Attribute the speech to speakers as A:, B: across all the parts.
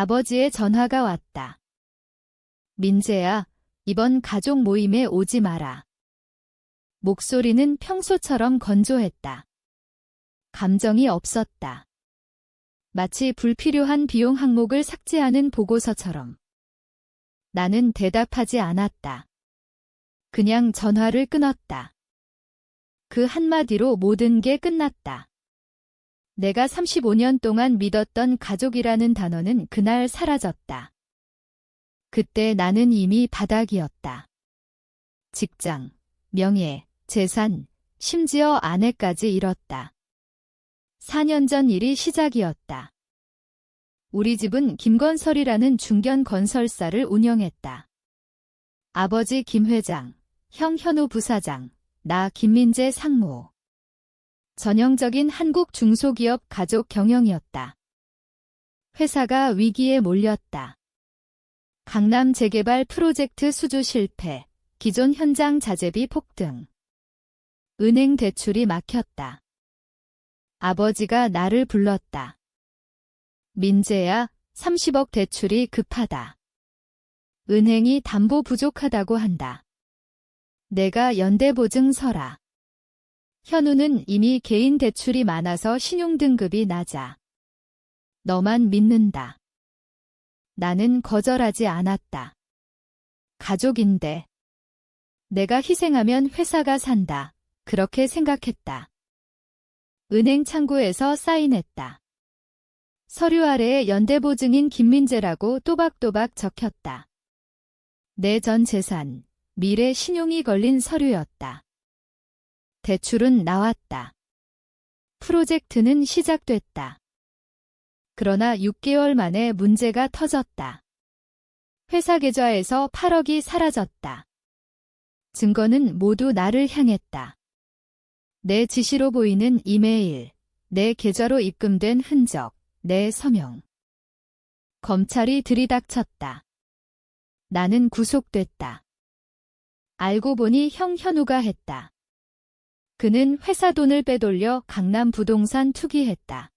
A: 아버지의 전화가 왔다. 민재야, 이번 가족 모임에 오지 마라. 목소리는 평소처럼 건조했다. 감정이 없었다. 마치 불필요한 비용 항목을 삭제하는 보고서처럼. 나는 대답하지 않았다. 그냥 전화를 끊었다. 그 한마디로 모든 게 끝났다. 내가 35년 동안 믿었던 가족이라는 단어는 그날 사라졌다. 그때 나는 이미 바닥이었다. 직장, 명예, 재산, 심지어 아내까지 잃었다. 4년 전 일이 시작이었다. 우리 집은 김건설이라는 중견 건설사를 운영했다. 아버지 김 회장, 형 현우 부사장, 나 김민재 상무. 전형적인 한국 중소기업 가족 경영이었다. 회사가 위기에 몰렸다. 강남 재개발 프로젝트 수주 실패, 기존 현장 자재비 폭등. 은행 대출이 막혔다. 아버지가 나를 불렀다. 민재야, 30억 대출이 급하다. 은행이 담보 부족하다고 한다. 내가 연대보증 서라. 현우는 이미 개인 대출이 많아서 신용등급이 낮아. 너만 믿는다. 나는 거절하지 않았다. 가족인데. 내가 희생하면 회사가 산다. 그렇게 생각했다. 은행 창구에서 사인했다. 서류 아래에 연대보증인 김민재라고 또박또박 적혔다. 내 전 재산, 미래 신용이 걸린 서류였다. 대출은 나왔다. 프로젝트는 시작됐다. 그러나 6개월 만에 문제가 터졌다. 회사 계좌에서 8억이 사라졌다. 증거는 모두 나를 향했다. 내 지시로 보이는 이메일, 내 계좌로 입금된 흔적, 내 서명. 검찰이 들이닥쳤다. 나는 구속됐다. 알고 보니 형 현우가 했다. 그는 회사 돈을 빼돌려 강남 부동산 투기했다.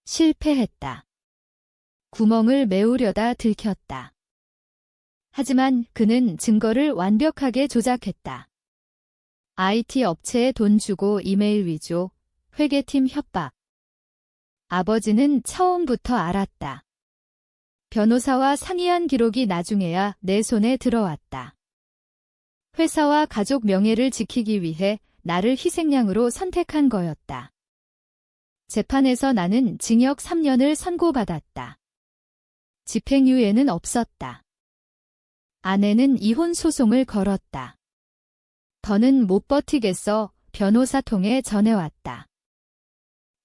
A: 실패했다. 구멍을 메우려다 들켰다. 하지만 그는 증거를 완벽하게 조작했다. IT 업체에 돈 주고 이메일 위조, 회계팀 협박. 아버지는 처음부터 알았다. 변호사와 상의한 기록이 나중에야 내 손에 들어왔다. 회사와 가족 명예를 지키기 위해 나를 희생양으로 선택한 거였다. 재판에서 나는 징역 3년을 선고받았다. 집행유예는 없었다. 아내는 이혼 소송을 걸었다. 더는 못 버티겠어 변호사 통해 전해왔다.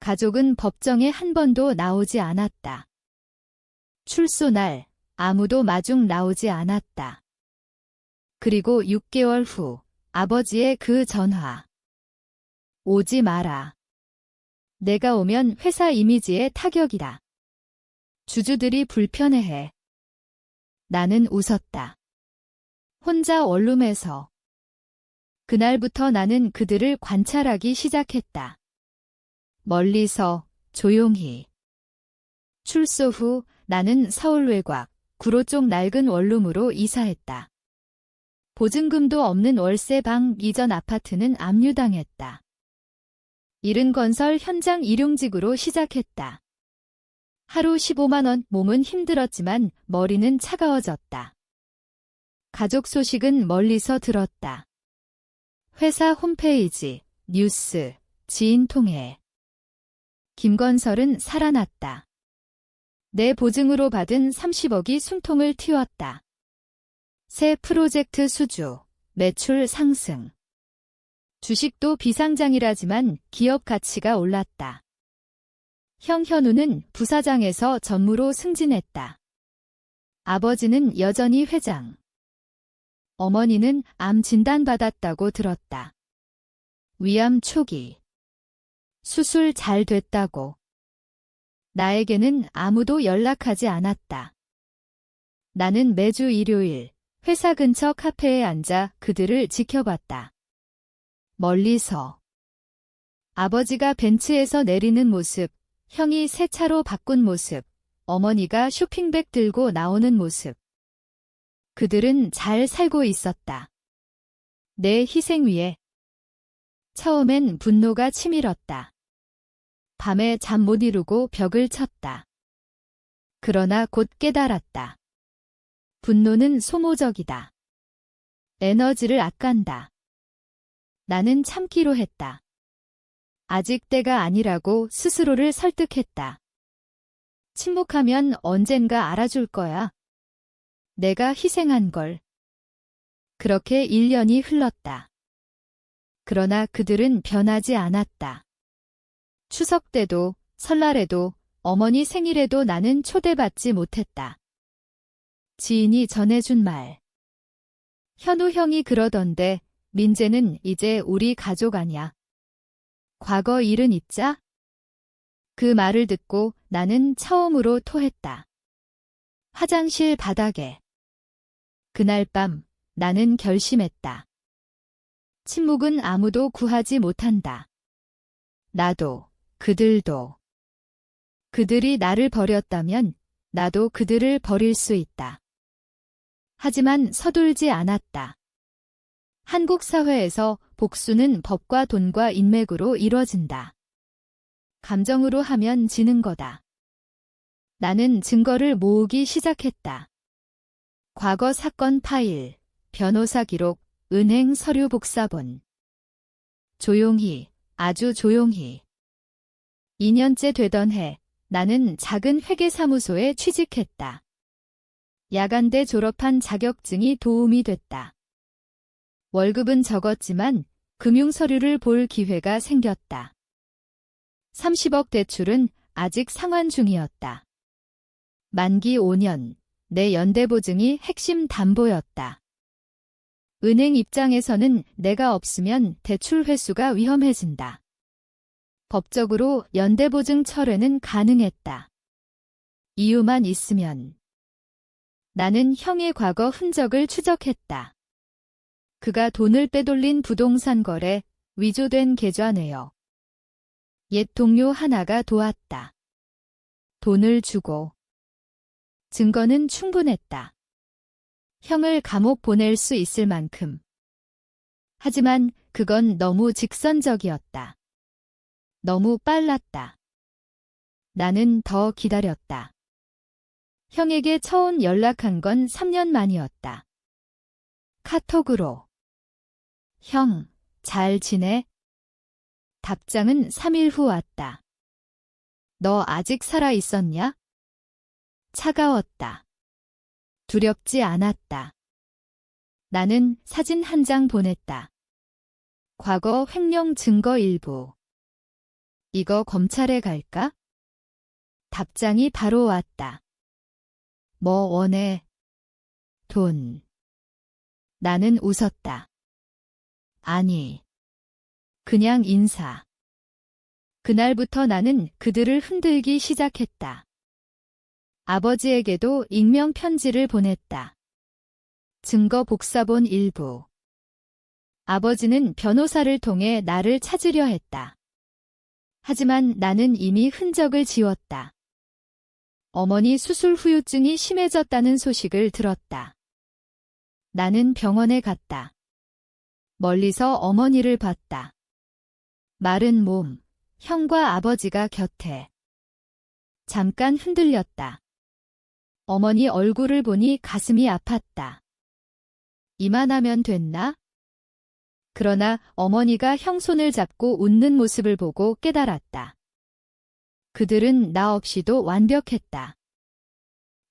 A: 가족은 법정에 한 번도 나오지 않았다. 출소 날 아무도 마중 나오지 않았다. 그리고 6개월 후 아버지의 그 전화. 오지 마라. 내가 오면 회사 이미지에 타격이다. 주주들이 불편해해. 나는 웃었다. 혼자 원룸에서. 그날부터 나는 그들을 관찰하기 시작했다. 멀리서, 조용히. 출소 후 나는 서울 외곽, 구로 쪽 낡은 원룸으로 이사했다. 보증금도 없는 월세 방 이전 아파트는 압류당했다. 이른 건설 현장 일용직으로 시작했다. 하루 15만 원, 몸은 힘들었지만 머리는 차가워졌다. 가족 소식은 멀리서 들었다. 회사 홈페이지, 뉴스, 지인 통해. 김건설은 살아났다. 내 보증으로 받은 30억이 숨통을 틔웠다. 새 프로젝트 수주, 매출 상승. 주식도 비상장이라지만 기업 가치가 올랐다. 형 현우는 부사장에서 전무로 승진했다. 아버지는 여전히 회장. 어머니는 암 진단받았다고 들었다. 위암 초기. 수술 잘 됐다고. 나에게는 아무도 연락하지 않았다. 나는 매주 일요일 회사 근처 카페에 앉아 그들을 지켜봤다. 멀리서. 아버지가 벤츠에서 내리는 모습, 형이 새 차로 바꾼 모습, 어머니가 쇼핑백 들고 나오는 모습. 그들은 잘 살고 있었다. 내 희생 위에. 처음엔 분노가 치밀었다. 밤에 잠 못 이루고 벽을 쳤다. 그러나 곧 깨달았다. 분노는 소모적이다. 에너지를 아깐다. 나는 참기로 했다. 아직 때가 아니라고 스스로를 설득했다. 침묵하면 언젠가 알아줄 거야. 내가 희생한 걸. 그렇게 1년이 흘렀다. 그러나 그들은 변하지 않았다. 추석 때도, 설날에도, 어머니 생일에도 나는 초대받지 못했다. 지인이 전해준 말. 현우 형이 그러던데 민재는 이제 우리 가족 아냐. 과거 일은 잊자? 그 말을 듣고 나는 처음으로 토했다. 화장실 바닥에. 그날 밤 나는 결심했다. 침묵은 아무도 구하지 못한다. 나도, 그들도. 그들이 나를 버렸다면 나도 그들을 버릴 수 있다. 하지만 서둘지 않았다. 한국 사회에서 복수는 법과 돈과 인맥으로 이뤄진다. 감정으로 하면 지는 거다. 나는 증거를 모으기 시작했다. 과거 사건 파일, 변호사 기록, 은행 서류 복사본. 조용히, 아주 조용히. 2년째 되던 해, 나는 작은 회계사무소에 취직했다. 야간대 졸업한 자격증이 도움이 됐다. 월급은 적었지만 금융서류를 볼 기회가 생겼다. 30억 대출은 아직 상환 중이었다. 만기 5년, 내 연대보증이 핵심 담보였다. 은행 입장에서는 내가 없으면 대출 회수가 위험해진다. 법적으로 연대보증 철회는 가능했다. 이유만 있으면. 나는 형의 과거 흔적을 추적했다. 그가 돈을 빼돌린 부동산 거래, 위조된 계좌 내역. 옛 동료 하나가 도왔다. 돈을 주고. 증거는 충분했다. 형을 감옥 보낼 수 있을 만큼. 하지만 그건 너무 직선적이었다. 너무 빨랐다. 나는 더 기다렸다. 형에게 처음 연락한 건 3년 만이었다. 카톡으로. 형, 잘 지내? 답장은 3일 후 왔다. 너 아직 살아 있었냐? 차가웠다. 두렵지 않았다. 나는 사진 한 장 보냈다. 과거 횡령 증거 일부. 이거 검찰에 갈까? 답장이 바로 왔다. 뭐 원해? 돈. 나는 웃었다. 아니. 그냥 인사. 그날부터 나는 그들을 흔들기 시작했다. 아버지에게도 익명 편지를 보냈다. 증거 복사본 일부. 아버지는 변호사를 통해 나를 찾으려 했다. 하지만 나는 이미 흔적을 지웠다. 어머니 수술 후유증이 심해졌다는 소식을 들었다. 나는 병원에 갔다. 멀리서 어머니를 봤다. 마른 몸, 형과 아버지가 곁에. 잠깐 흔들렸다. 어머니 얼굴을 보니 가슴이 아팠다. 이만하면 됐나? 그러나 어머니가 형 손을 잡고 웃는 모습을 보고 깨달았다. 그들은 나 없이도 완벽했다.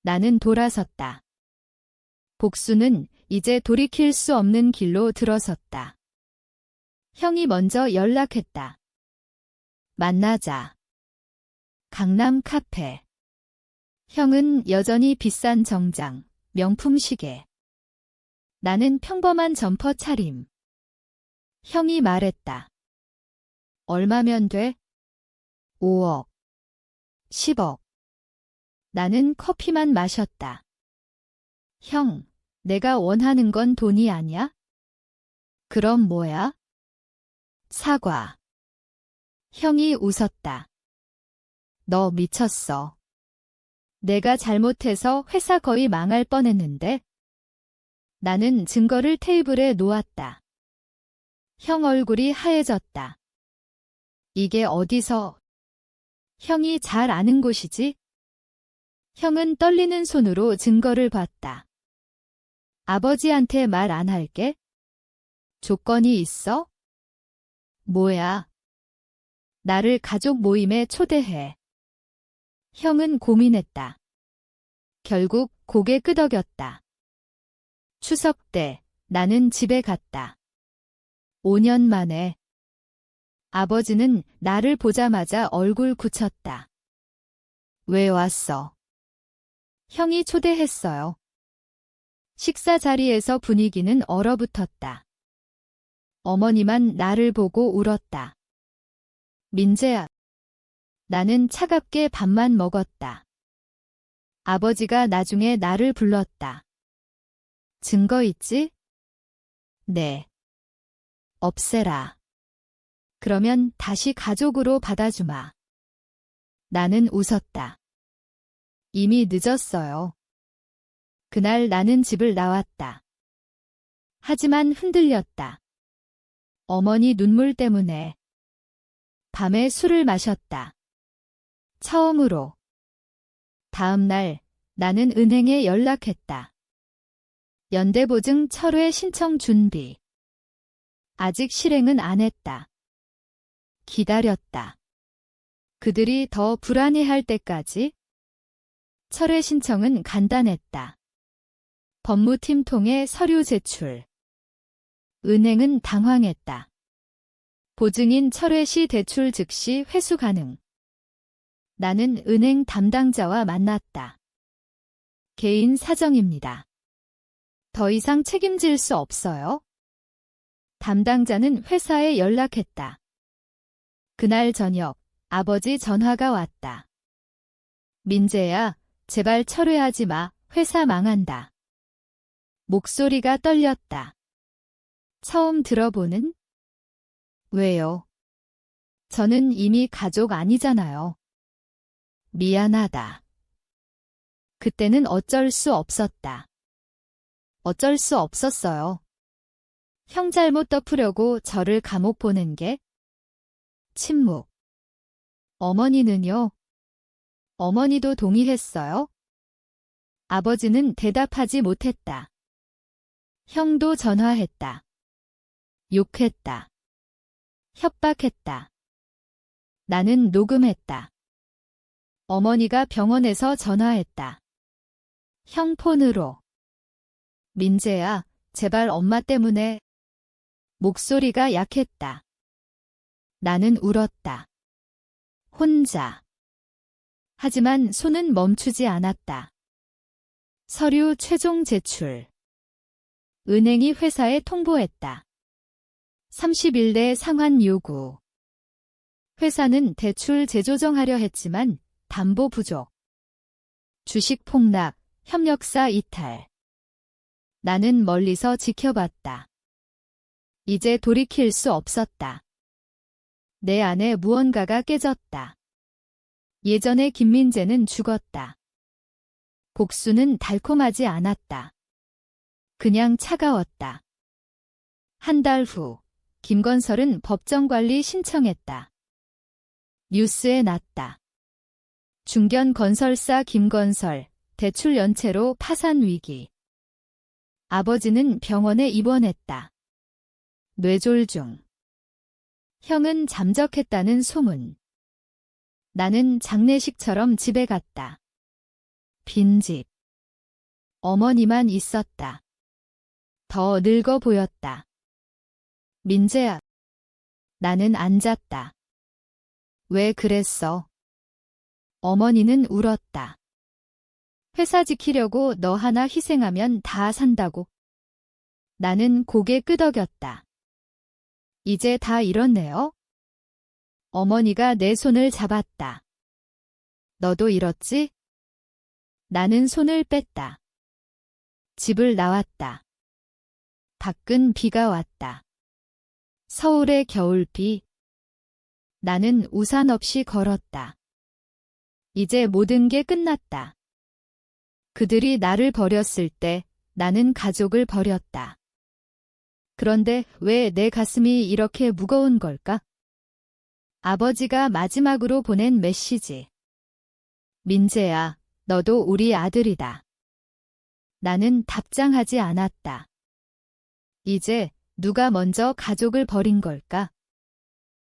A: 나는 돌아섰다. 복수는 이제 돌이킬 수 없는 길로 들어섰다. 형이 먼저 연락했다. 만나자. 강남 카페. 형은 여전히 비싼 정장, 명품 시계. 나는 평범한 점퍼 차림. 형이 말했다. 얼마면 돼? 5억. 10억. 나는 커피만 마셨다. 형, 내가 원하는 건 돈이 아니야? 그럼 뭐야? 사과. 형이 웃었다. 너 미쳤어. 내가 잘못해서 회사 거의 망할 뻔했는데. 나는 증거를 테이블에 놓았다. 형 얼굴이 하얘졌다. 이게 어디서? 형이 잘 아는 곳이지? 형은 떨리는 손으로 증거를 봤다. 아버지한테 말 안 할게. 조건이 있어? 뭐야? 나를 가족 모임에 초대해. 형은 고민했다. 결국 고개 끄덕였다. 추석 때 나는 집에 갔다. 5년 만에. 아버지는 나를 보자마자 얼굴 굳혔다. 왜 왔어? 형이 초대했어요. 식사 자리에서 분위기는 얼어붙었다. 어머니만 나를 보고 울었다. 민재야. 나는 차갑게 밥만 먹었다. 아버지가 나중에 나를 불렀다. 증거 있지? 네. 없애라. 그러면 다시 가족으로 받아주마. 나는 웃었다. 이미 늦었어요. 그날 나는 집을 나왔다. 하지만 흔들렸다. 어머니 눈물 때문에. 밤에 술을 마셨다. 처음으로. 다음 날 나는 은행에 연락했다. 연대보증 철회 신청 준비. 아직 실행은 안 했다. 기다렸다. 그들이 더 불안해할 때까지. 철회 신청은 간단했다. 법무팀 통해 서류 제출. 은행은 당황했다. 보증인 철회 시 대출 즉시 회수 가능. 나는 은행 담당자와 만났다. 개인 사정입니다. 더 이상 책임질 수 없어요. 담당자는 회사에 연락했다. 그날 저녁 아버지 전화가 왔다. 민재야, 제발 철회하지 마. 회사 망한다. 목소리가 떨렸다. 처음 들어보는? 왜요? 저는 이미 가족 아니잖아요. 미안하다. 그때는 어쩔 수 없었다. 어쩔 수 없었어요. 형 잘못 덮으려고 저를 감옥 보낸 게? 침묵. 어머니는요? 어머니도 동의했어요? 아버지는 대답하지 못했다. 형도 전화했다. 욕했다. 협박했다. 나는 녹음했다. 어머니가 병원에서 전화했다. 형 폰으로. 민재야, 제발 엄마 때문에. 목소리가 약했다. 나는 울었다. 혼자. 하지만 손은 멈추지 않았다. 서류 최종 제출. 은행이 회사에 통보했다. 30일 내 상환 요구. 회사는 대출 재조정하려 했지만 담보 부족. 주식 폭락, 협력사 이탈. 나는 멀리서 지켜봤다. 이제 돌이킬 수 없었다. 내 안에 무언가가 깨졌다. 예전의 김민재는 죽었다. 복수는 달콤하지 않았다. 그냥 차가웠다. 한 달 후, 김건설은 법정관리 신청했다. 뉴스에 났다. 중견건설사 김건설, 대출 연체로 파산 위기. 아버지는 병원에 입원했다. 뇌졸중. 형은 잠적했다는 소문. 나는 장례식처럼 집에 갔다. 빈집. 어머니만 있었다. 더 늙어 보였다. 민재야. 나는 앉았다. 왜 그랬어? 어머니는 울었다. 회사 지키려고 너 하나 희생하면 다 산다고. 나는 고개 끄덕였다. 이제 다 잃었네요. 어머니가 내 손을 잡았다. 너도 잃었지? 나는 손을 뺐다. 집을 나왔다. 밖은 비가 왔다. 서울의 겨울비. 나는 우산 없이 걸었다. 이제 모든 게 끝났다. 그들이 나를 버렸을 때 나는 가족을 버렸다. 그런데 왜 내 가슴이 이렇게 무거운 걸까? 아버지가 마지막으로 보낸 메시지. 민재야, 너도 우리 아들이다. 나는 답장하지 않았다. 이제 누가 먼저 가족을 버린 걸까?